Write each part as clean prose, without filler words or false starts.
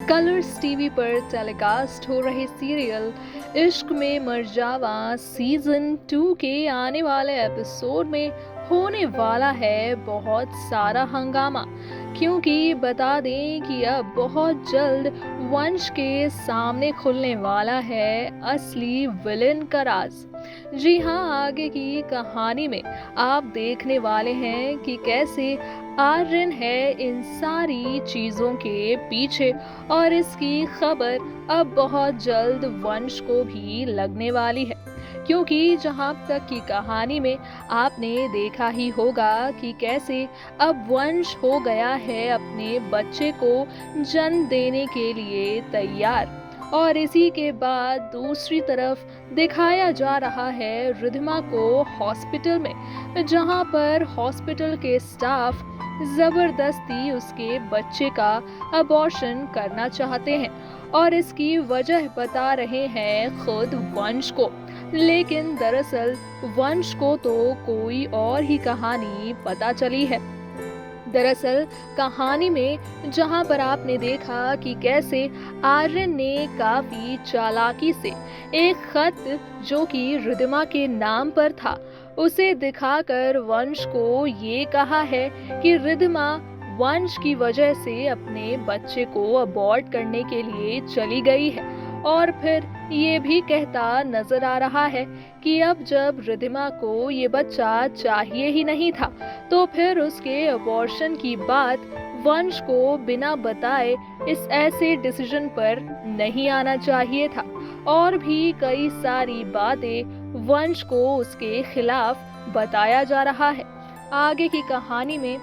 Colors TV पर telecast हो रहे सीरियल इश्क में मर जावा सीजन 2 के आने वाले एपिसोड में होने वाला है बहुत सारा हंगामा। क्योंकि बता दें कि अब बहुत जल्द वंश के सामने खुलने वाला है असली विलेन का राज। जी हाँ, आगे की कहानी में आप देखने वाले हैं कि कैसे आर्यन है इन सारी चीजों के पीछे और इसकी खबर अब बहुत जल्द वंश को भी लगने वाली है। क्योंकि जहां तक की कहानी में आपने देखा ही होगा कि कैसे अब वंश हो गया है अपने बच्चे को जन्म देने के लिए तैयार। और इसी के बाद दूसरी तरफ दिखाया जा रहा है रिद्धिमा को हॉस्पिटल में, जहां पर हॉस्पिटल के स्टाफ जबरदस्ती उसके बच्चे का अबॉर्शन करना चाहते हैं और इसकी वजह बता रहे हैं खुद वंश को। लेकिन दरअसल वंश को तो कोई और ही कहानी पता चली है। दरअसल कहानी में जहां पर आपने देखा कि कैसे आर्यन ने काफी चालाकी से एक खत जो कि रिद्धिमा के नाम पर था उसे दिखाकर वंश को ये कहा है कि रिद्धिमा वंश की वजह से अपने बच्चे को अबॉर्ट करने के लिए चली गई है। और फिर ये भी कहता नजर आ रहा है कि अब जब रिद्धिमा को ये बच्चा चाहिए ही नहीं था तो फिर उसके अबॉर्शन की बात वंश को बिना बताए इस ऐसे डिसीजन पर नहीं आना चाहिए था। और भी कई सारी बातें वंश को उसके खिलाफ बताया जा रहा है। आगे की कहानी में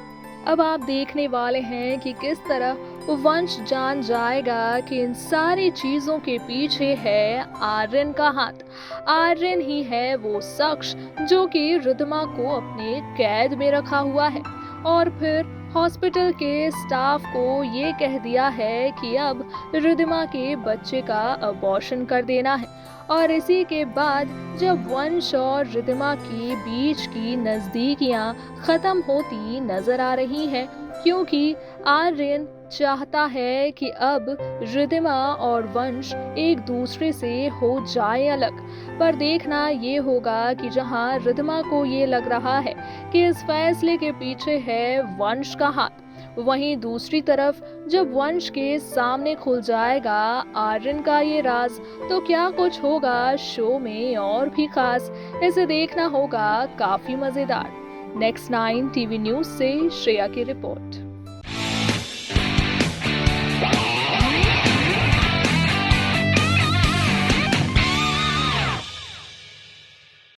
अब आप देखने वाले हैं कि किस तरह वंश जान जाएगा कि इन सारी चीजों के पीछे है आर्यन का हाथ। आर्यन ही है वो शख्स जो कि रिद्धिमा को अपने कैद में रखा हुआ है और फिर हॉस्पिटल के स्टाफ को ये कह दिया है कि अब रिद्धिमा के बच्चे का अबॉर्शन कर देना है। और इसी के बाद जब वंश और रिद्धिमा के बीच की नजदीकियां खत्म होती नजर आ रही हैं, क्योंकि आर्यन चाहता है कि अब रिद्धिमा और वंश एक दूसरे से हो जाए अलग। पर देखना ये होगा कि जहां रिद्धिमा को ये लग रहा है कि इस फैसले के पीछे है वंश का हाथ, वहीं दूसरी तरफ जब वंश के सामने खुल जाएगा आर्यन का ये राज तो क्या कुछ होगा शो में और भी खास। इसे देखना होगा काफी मजेदार। नेक्स्ट 9 टीवी न्यूज से श्रेया की रिपोर्ट।